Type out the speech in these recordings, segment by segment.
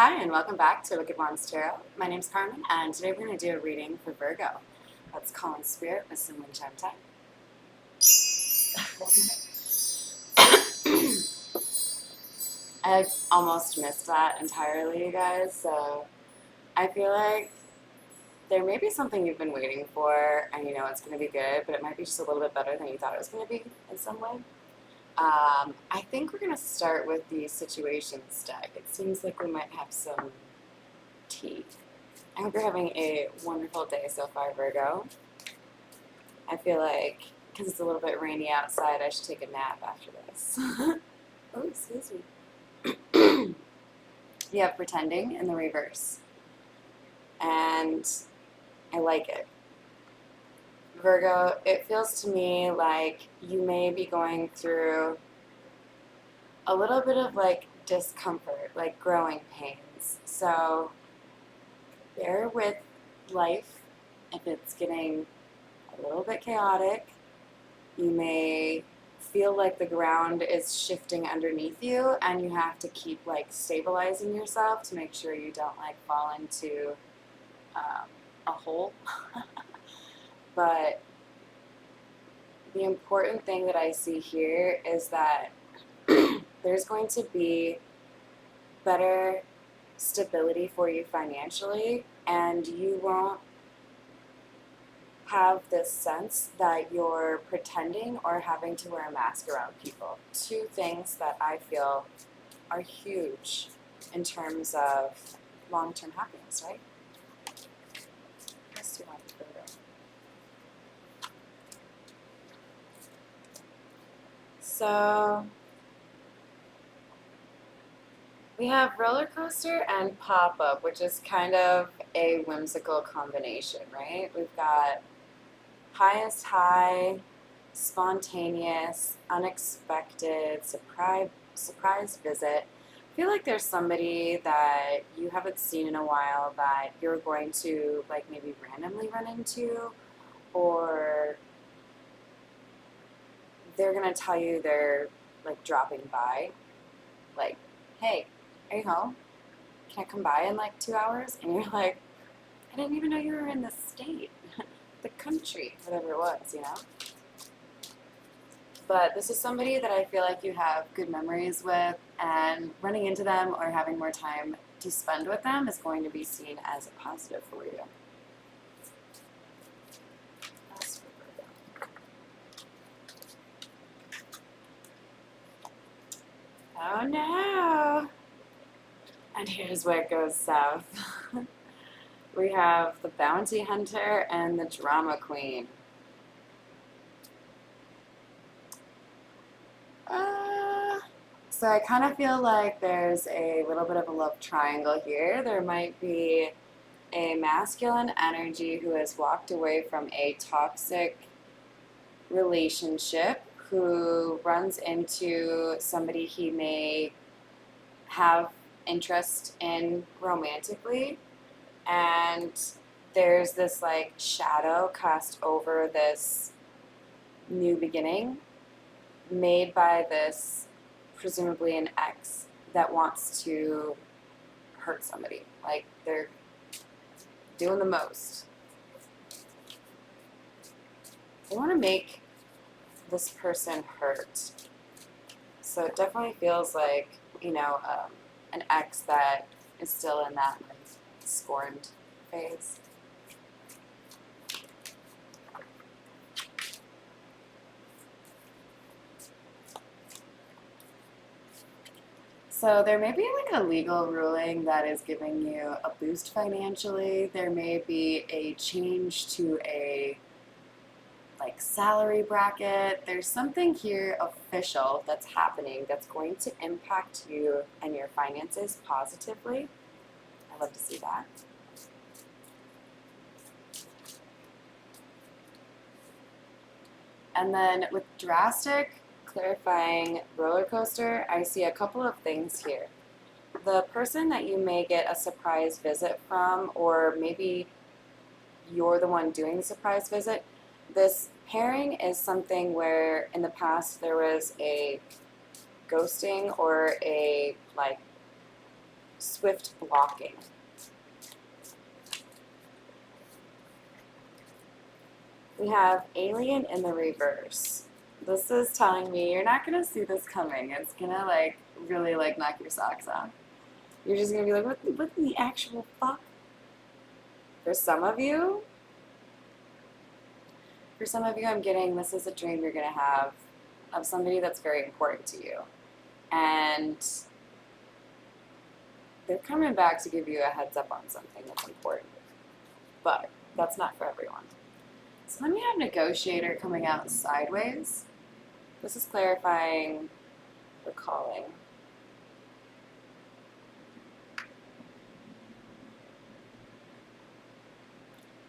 Hi, and welcome back to Wicked Wands Tarot. My name's Carmen, and today we're going to do a reading for Virgo. Let's call in spirit with some wind chime time. I almost missed that entirely, you guys, so I feel like there may be something you've been waiting for, and you know it's going to be good, but it might be just a little bit better than you thought it was going to be in some way. I think we're going to start with the situations deck. It seems like we might have some tea. I hope you're having a wonderful day so far, Virgo. I feel like, because it's a little bit rainy outside, I should take a nap after this. Oh, excuse me. You have pretending in the reverse. And I like it. Virgo, it feels to me like you may be going through a little bit of like discomfort, like growing pains. So bear with life if it's getting a little bit chaotic. You may feel like the ground is shifting underneath you and you have to keep like stabilizing yourself to make sure you don't like fall into a hole. But the important thing that I see here is that there's going to be better stability for you financially, and you won't have this sense that you're pretending or having to wear a mask around people. Two things that I feel are huge in terms of long-term happiness, right? Let's do one further. So we have roller coaster and pop-up, which is kind of a whimsical combination, right? We've got highest high, spontaneous, unexpected, surprise visit. I feel like there's somebody that you haven't seen in a while that you're going to like maybe randomly run into, or they're gonna tell you they're like dropping by, like, hey, are you home? Can I come by in like 2 hours? And you're like, I didn't even know you were in the state, the country, whatever it was, you know? But this is somebody that I feel like you have good memories with, and running into them or having more time to spend with them is going to be seen as a positive for you. Oh no! And here's where it goes south. We have the bounty hunter and the drama queen. So I kind of feel like there's a little bit of a love triangle here. There might be a masculine energy who has walked away from a toxic relationship, who runs into somebody he may have interest in romantically, and there's this like shadow cast over this new beginning made by this presumably an ex that wants to hurt somebody. Like they're doing the most. They want to make this person hurt. So it definitely feels like, you know, an ex that is still in that like scorned phase. So there may be like a legal ruling that is giving you a boost financially. There may be a change to a like salary bracket. There's something here official that's happening that's going to impact you and your finances positively. I love to see that. And then with drastic, clarifying roller coaster, I see a couple of things here. The person that you may get a surprise visit from, or maybe you're the one doing the surprise visit, this pairing is something where in the past there was a ghosting or a like swift blocking. We have alien in the reverse. This is telling me you're not gonna see this coming. It's gonna like really like knock your socks off. You're just gonna be like, what the actual fuck? For some of you, I'm getting this is a dream you're gonna have of somebody that's very important to you. And they're coming back to give you a heads up on something that's important. But that's not for everyone. So then we have negotiator coming out sideways. This is clarifying the calling.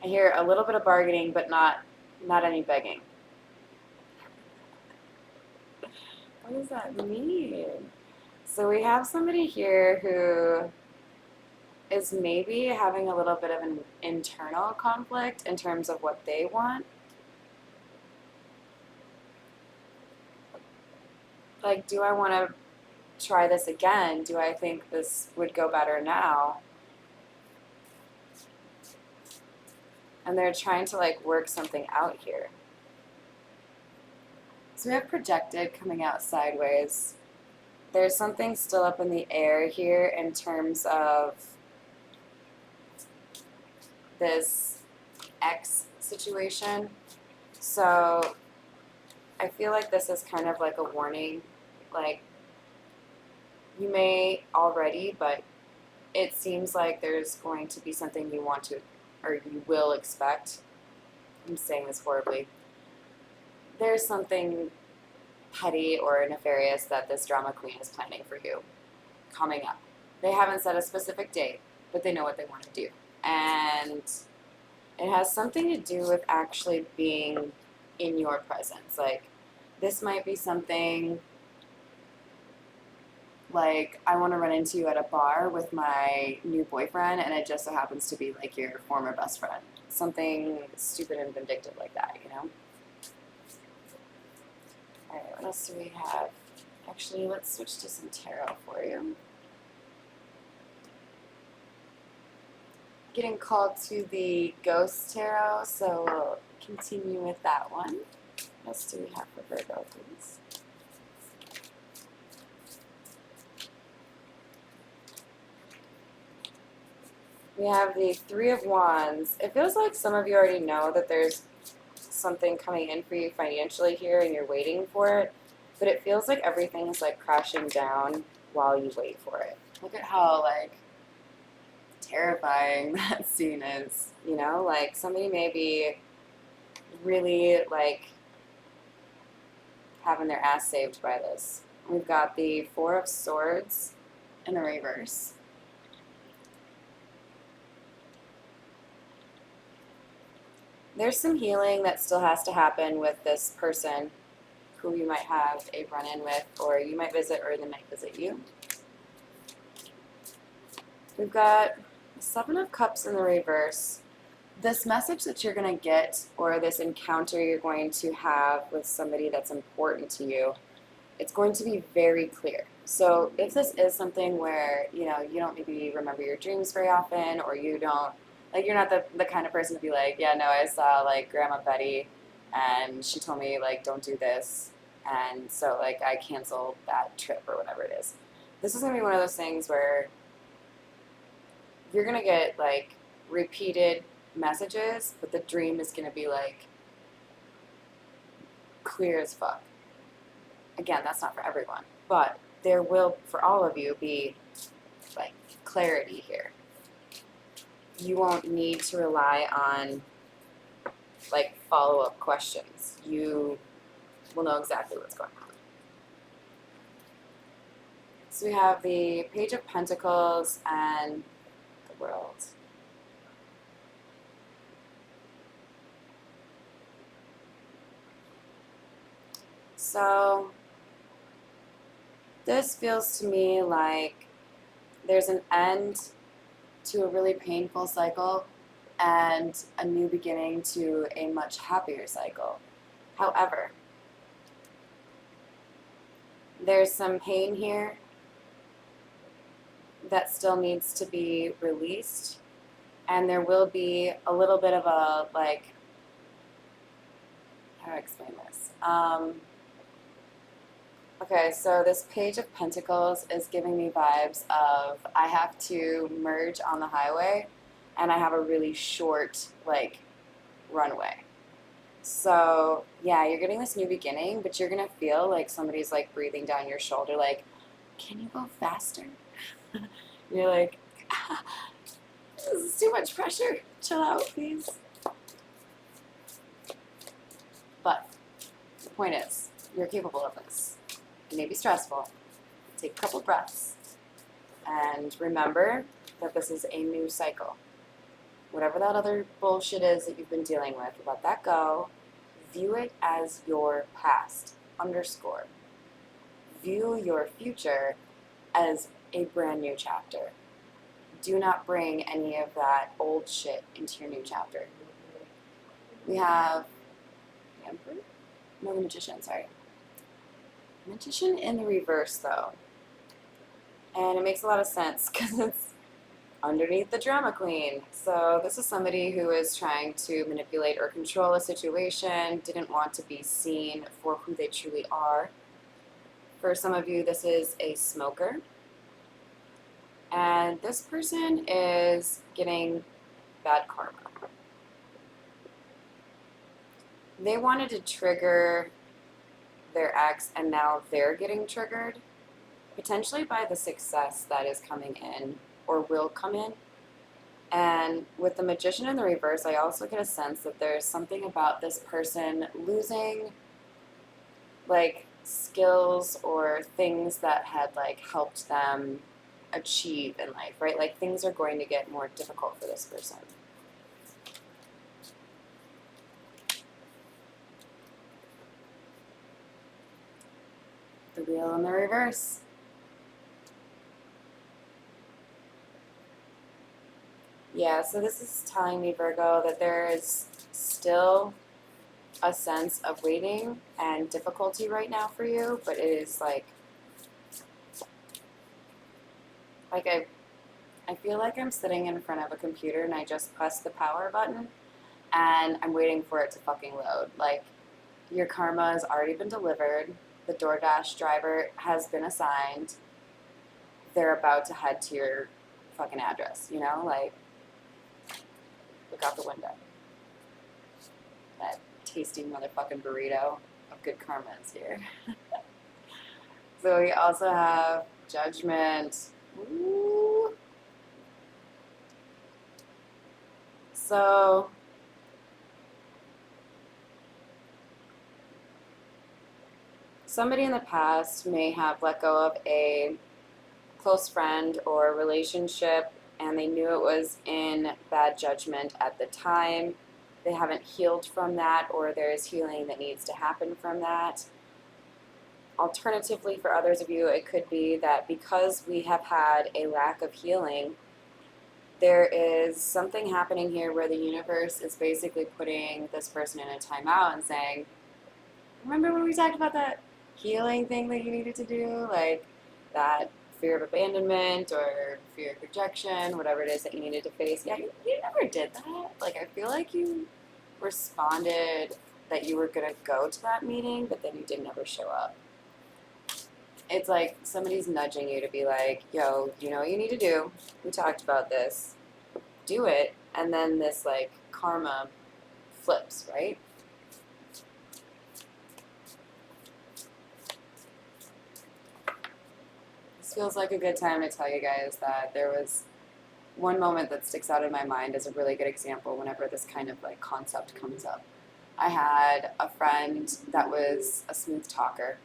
I hear a little bit of bargaining, but not any begging. What does that mean? So we have somebody here who is maybe having a little bit of an internal conflict in terms of what they want. Like, do I want to try this again? Do I think this would go better now? And they're trying to like work something out here. So we have projected coming out sideways. There's something still up in the air here in terms of this X situation. So I feel like this is kind of like a warning. Like, you may already, but it seems like there's going to be something you want to, or you will expect. I'm saying this horribly. There's something petty or nefarious that this drama queen is planning for you coming up. They haven't set a specific date, but they know what they want to do. And it has something to do with actually being in your presence. Like, this might be something like, I want to run into you at a bar with my new boyfriend, and it just so happens to be like your former best friend. Something stupid and vindictive like that, you know? Alright, what else do we have? Actually, let's switch to some tarot for you. Getting called to the Ghost Tarot, so we'll continue with that one. What else do we have for Virgo, please? We have the Three of Wands. It feels like some of you already know that there's something coming in for you financially here and you're waiting for it, but it feels like everything's like crashing down while you wait for it. Look at how like terrifying that scene is, you know? Like, somebody may be really like having their ass saved by this. We've got the Four of Swords in the reverse. There's some healing that still has to happen with this person who you might have a run-in with, or you might visit, or they might visit you. We've got the Seven of Cups in the reverse. This message that you're going to get, or this encounter you're going to have with somebody that's important to you, it's going to be very clear. So if this is something where, you know, you don't maybe remember your dreams very often, or you don't, like, you're not the kind of person to be like, yeah, no, I saw, like, Grandma Betty, and she told me, like, don't do this, and so, like, I canceled that trip, or whatever it is. This is going to be one of those things where you're going to get, like, repeated messages, but the dream is going to be, like, clear as fuck. Again, that's not for everyone, but there will, for all of you, be, like, clarity here. You won't need to rely on, like, follow-up questions. You will know exactly what's going on. So we have the Page of Pentacles and the World. So this feels to me like there's an end to a really painful cycle and a new beginning to a much happier cycle. However, there's some pain here that still needs to be released. And there will be a little bit of a, like, how do I explain this? Okay, so this Page of Pentacles is giving me vibes of I have to merge on the highway and I have a really short, like, runway. So, yeah, you're getting this new beginning, but you're going to feel like somebody's, like, breathing down your shoulder, like, can you go faster? You're like, ah, this is too much pressure. Chill out, please. But the point is, you're capable of this. It may be stressful. Take a couple breaths. And remember that this is a new cycle. Whatever that other bullshit is that you've been dealing with, let that go. View it as your past. Underscore. View your future as a brand new chapter. Do not bring any of that old shit into your new chapter. We have the Emperor? No, the Magician, sorry. Magician in the reverse, though. And it makes a lot of sense because it's underneath the drama queen. So this is somebody who is trying to manipulate or control a situation, didn't want to be seen for who they truly are. For some of you, this is a smoker. And this person is getting bad karma. They wanted to trigger their ex, and now they're getting triggered, potentially by the success that is coming in or will come in. And with the Magician in the reverse, I also get a sense that there's something about this person losing, like, skills or things that had, like, helped them achieve in life, right? Like, things are going to get more difficult for this person. The Wheel in the reverse. Yeah, so this is telling me, Virgo, that there is still a sense of waiting and difficulty right now for you, but it is like I feel like I'm sitting in front of a computer and I just press the power button and I'm waiting for it to fucking load. Like, your karma has already been delivered. The DoorDash driver has been assigned. They're about to head to your fucking address, you know? Like, look out the window. That tasty motherfucking burrito of good karma is here. So we also have Judgment. Ooh. So somebody in the past may have let go of a close friend or relationship, and they knew it was in bad judgment at the time. They haven't healed from that, or there is healing that needs to happen from that. Alternatively, for others of you, it could be that because we have had a lack of healing, there is something happening here where the universe is basically putting this person in a timeout and saying, remember when we talked about that healing thing that you needed to do? Like that fear of abandonment or fear of rejection, whatever it is that you needed to face. Yeah, you never did that. Like, I feel like you responded that you were going to go to that meeting, but then you didn't ever show up. It's like somebody's nudging you to be like, yo, you know what you need to do? We talked about this. Do it. And then this, like, karma flips, right? This feels like a good time to tell you guys that there was one moment that sticks out in my mind as a really good example whenever this kind of, like, concept comes up. I had a friend that was a smooth talker.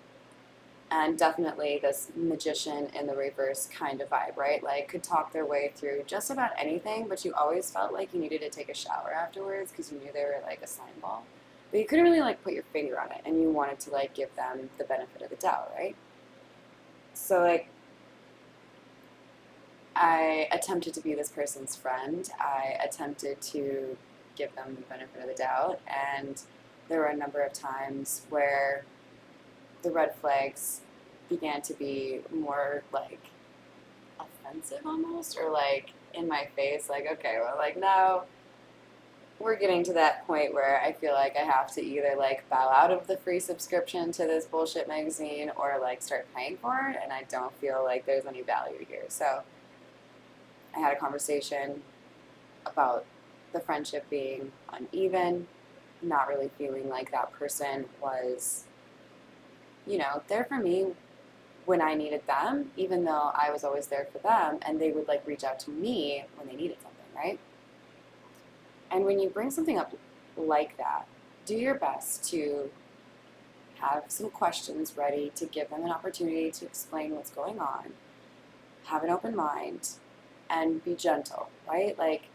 And definitely this Magician in the reverse kind of vibe, right? Like, could talk their way through just about anything, but you always felt like you needed to take a shower afterwards because you knew they were, like, a slime ball. But you couldn't really, like, put your finger on it, and you wanted to, like, give them the benefit of the doubt, right? So, like, I attempted to be this person's friend. I attempted to give them the benefit of the doubt, and there were a number of times where the red flags began to be more, like, offensive almost, or like in my face, like, okay, well, like, no, we're getting to that point where I feel like I have to either like bow out of the free subscription to this bullshit magazine or like start paying for it, and I don't feel like there's any value here. So I had a conversation about the friendship being uneven, not really feeling like that person was, there for me when I needed them, even though I was always there for them, and they would like reach out to me when they needed something, right? And when you bring something up like that, do your best to have some questions ready to give them an opportunity to explain what's going on, have an open mind, and be gentle, right? Like,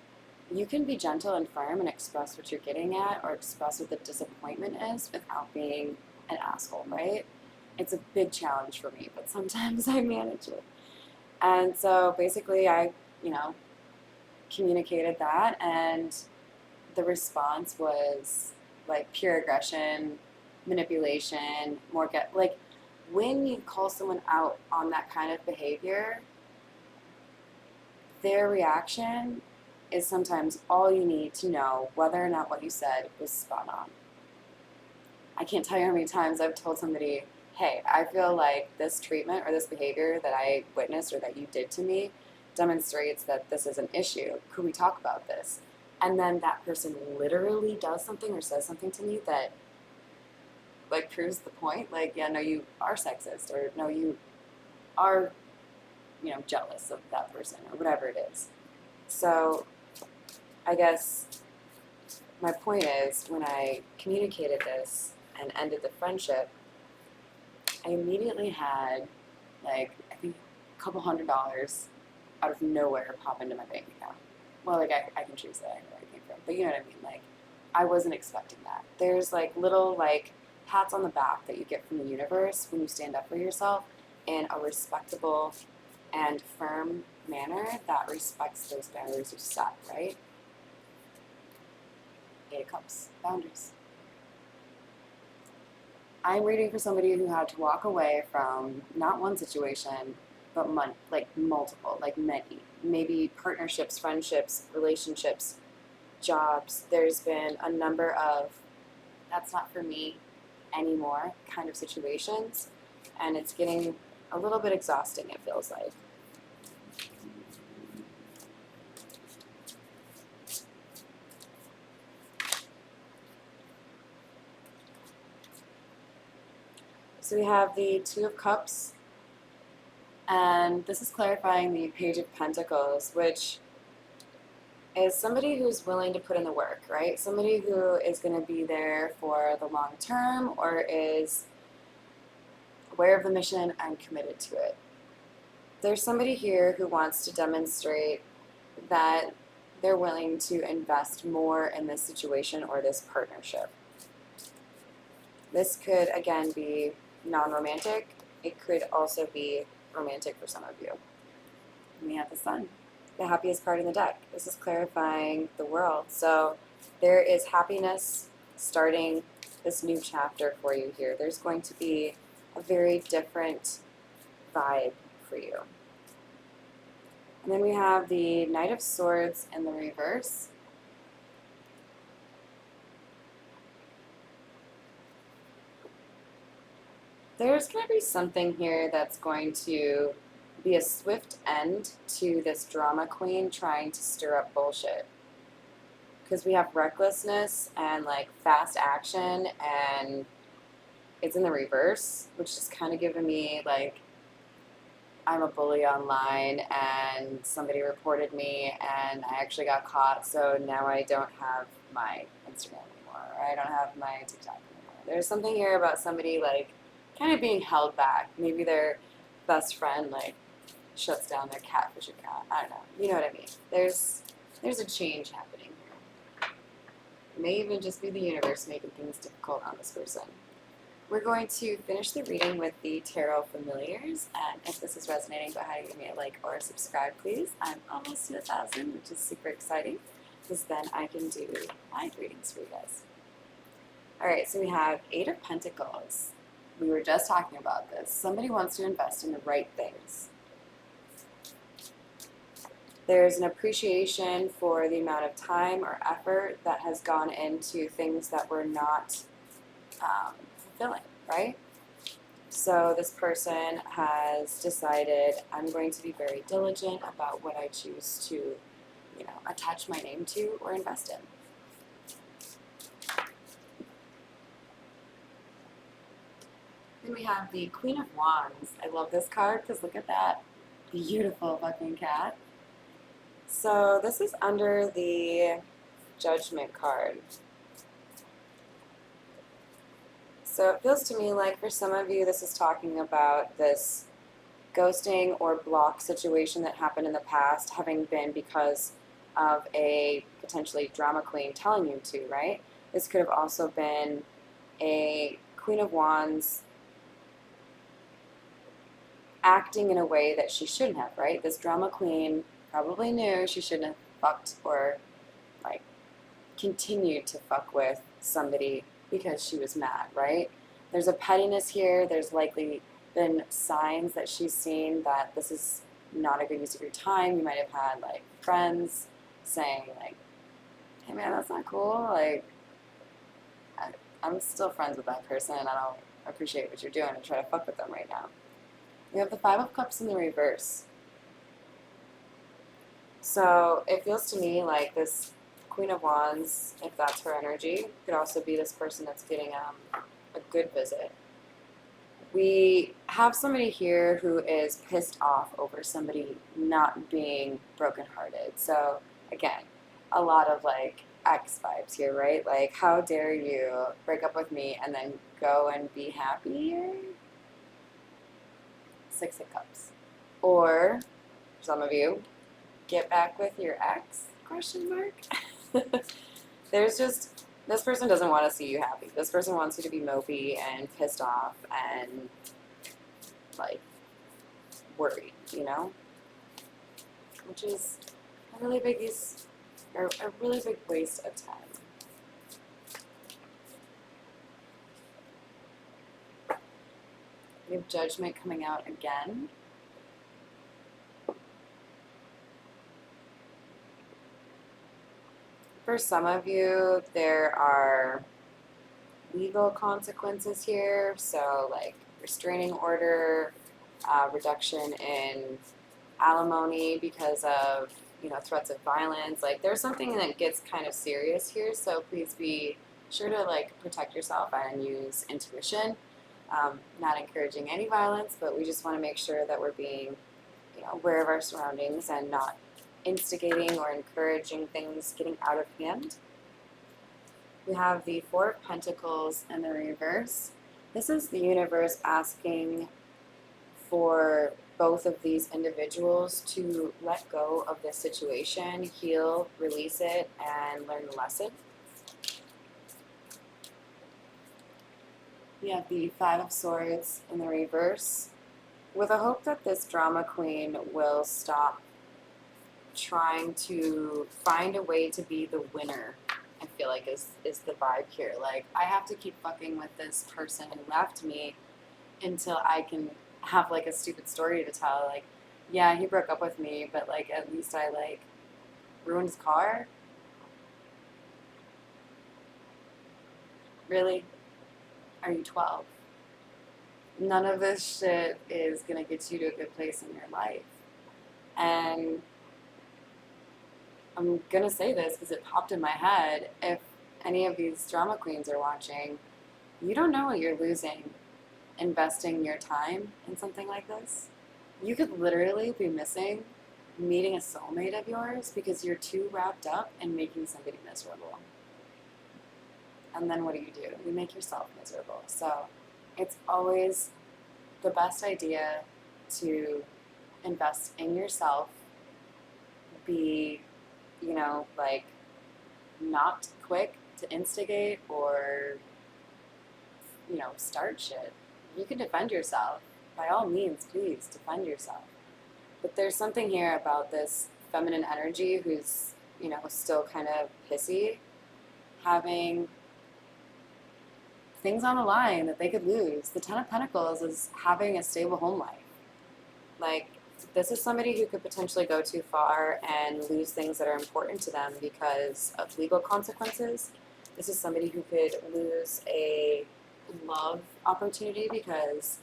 you can be gentle and firm and express what you're getting at or express what the disappointment is without being an asshole, right? It's a big challenge for me, but sometimes I manage it. And so basically, I, communicated that, and the response was like pure aggression, manipulation, more get like when you call someone out on that kind of behavior, their reaction is sometimes all you need to know whether or not what you said was spot on. I can't tell you how many times I've told somebody, hey, I feel like this treatment or this behavior that I witnessed or that you did to me demonstrates that this is an issue. Could we talk about this? And then that person literally does something or says something to me that like proves the point. Like, yeah, no, you are sexist, or no, you are, jealous of that person, or whatever it is. So I guess my point is, when I communicated this and ended the friendship, I immediately had, like, I think a couple $100 out of nowhere pop into my bank account. Well, like, I can choose that, I know where it came from, but you know what I mean? Like, I wasn't expecting that. There's, like, little, like, pats on the back that you get from the universe when you stand up for yourself in a respectable and firm manner that respects those boundaries you set, right? Eight of Cups, boundaries. I'm reading for somebody who had to walk away from not one situation, but like multiple, like many. Maybe partnerships, friendships, relationships, jobs. There's been a number of that's not for me anymore kind of situations, and it's getting a little bit exhausting, it feels like. So we have the Two of Cups, and this is clarifying the Page of Pentacles, which is somebody who's willing to put in the work, right? Somebody who is going to be there for the long term or is aware of the mission and committed to it. There's somebody here who wants to demonstrate that they're willing to invest more in this situation or this partnership. This could, again, be non-romantic. It could also be romantic for some of you. And we have the Sun, the happiest card in the deck. This is clarifying the world. So there is happiness starting this new chapter for you here. There's going to be a very different vibe for you. And then we have the Knight of Swords in the reverse. There's going to be something here that's going to be a swift end to this drama queen trying to stir up bullshit. Because we have recklessness and like fast action, and it's in the reverse, which is kind of giving me like I'm a bully online and somebody reported me and I actually got caught, so now I don't have my Instagram anymore, or I don't have my TikTok anymore. There's something here about somebody like kind of being held back. Maybe their best friend like shuts down their catfish account. I don't know. You know what I mean? There's a change happening here. It may even just be the universe making things difficult on this person. We're going to finish the reading with the Tarot Familiars, and if this is resonating, go ahead and give me a like or a subscribe, please. I'm almost to 1,000, which is super exciting, because then I can do live readings for you guys. Alright, so we have Eight of Pentacles. We were just talking about this. Somebody wants to invest in the right things. There's an appreciation for the amount of time or effort that has gone into things that were not fulfilling, right? So this person has decided, I'm going to be very diligent about what I choose to, attach my name to or invest in. Then we have the Queen of Wands. I love this card because look at that beautiful fucking cat. So this is under the Judgment card. So it feels to me like for some of you, this is talking about this ghosting or block situation that happened in the past having been because of a potentially drama queen telling you to, right? This could have also been a Queen of Wands acting in a way that she shouldn't have, right? This drama queen probably knew she shouldn't have fucked or like continued to fuck with somebody because she was mad, right? There's a pettiness here. There's likely been signs that she's seen that this is not a good use of your time. You might have had like friends saying like, hey man, that's not cool. Like, I'm still friends with that person and I don't appreciate what you're doing and try to fuck with them right now. We have the Five of Cups in the reverse. So it feels to me like this Queen of Wands, if that's her energy, could also be this person that's getting a good visit. We have somebody here who is pissed off over somebody not being brokenhearted. So again, a lot of like ex vibes here, right? Like, how dare you break up with me and then go and be happy? Six of Cups. Or some of you, get back with your ex? Question mark. There's just this person doesn't want to see you happy. This person wants you to be mopey and pissed off and like worried, which is a really big waste of time. We have Judgment coming out again. For some of you, there are legal consequences here, so like restraining order, reduction in alimony because of threats of violence. Like there's something that gets kind of serious here, so please be sure to like protect yourself and use intuition. Not encouraging any violence, but we just want to make sure that we're being aware of our surroundings and not instigating or encouraging things getting out of hand. We have the Four of Pentacles in the reverse. This is the universe asking for both of these individuals to let go of this situation, heal, release it, and learn the lesson. We have the Five of Swords in the reverse, with a hope that this drama queen will stop trying to find a way to be the winner. I feel like is the vibe here. Like, I have to keep fucking with this person who left me until I can have like a stupid story to tell. Like, yeah, he broke up with me, but like at least I like ruined his car. Really? Are you 12? None of this shit is gonna get you to a good place in your life. And I'm gonna say this because it popped in my head. If any of these drama queens are watching, you don't know what you're losing investing your time in something like this. You could literally be missing meeting a soulmate of yours because you're too wrapped up in making somebody miserable. And then what do? You make yourself miserable. So it's always the best idea to invest in yourself, be, like not quick to instigate or, start shit. You can defend yourself. By all means, please defend yourself. But there's something here about this feminine energy who's, still kind of pissy, having things on the line that they could lose. The Ten of Pentacles is having a stable home life. Like, this is somebody who could potentially go too far and lose things that are important to them because of legal consequences. This is somebody who could lose a love opportunity because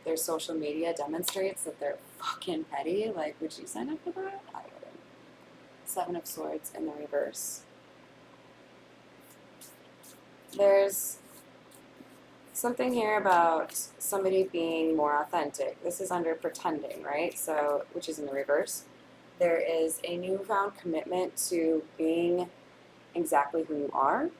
their social media demonstrates that they're fucking petty. Like, would you sign up for that? I wouldn't. Seven of Swords in the reverse. There's something here about somebody being more authentic. This is under pretending, right? So, which is in the reverse. There is a newfound commitment to being exactly who you are.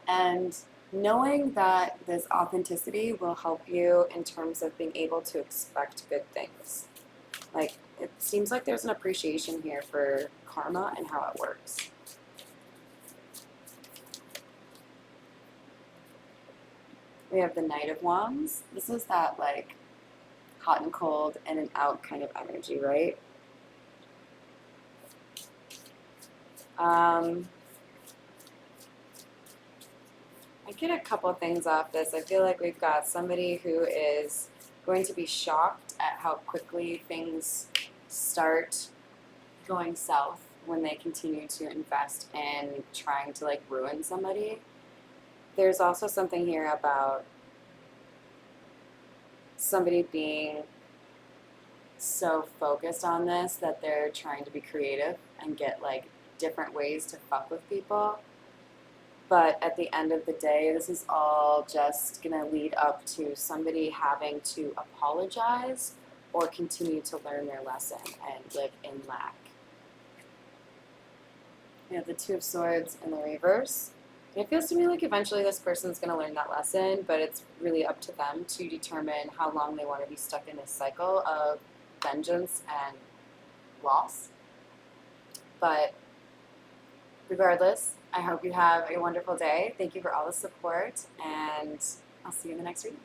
And knowing that this authenticity will help you in terms of being able to expect good things. Like, it seems like there's an appreciation here for karma and how it works. We have the Knight of Wands. This is that, like, hot and cold, in and out kind of energy, right? I get a couple things off this. I feel like we've got somebody who is going to be shocked at how quickly things start going south when they continue to invest in trying to, like, ruin somebody. There's also something here about somebody being so focused on this that they're trying to be creative and get, like, different ways to fuck with people. But at the end of the day, this is all just going to lead up to somebody having to apologize or continue to learn their lesson and live in lack. We have the Two of Swords in the reverse. And it feels to me like eventually this person's going to learn that lesson, but it's really up to them to determine how long they want to be stuck in this cycle of vengeance and loss. But regardless, I hope you have a wonderful day. Thank you for all the support, and I'll see you in the next reading.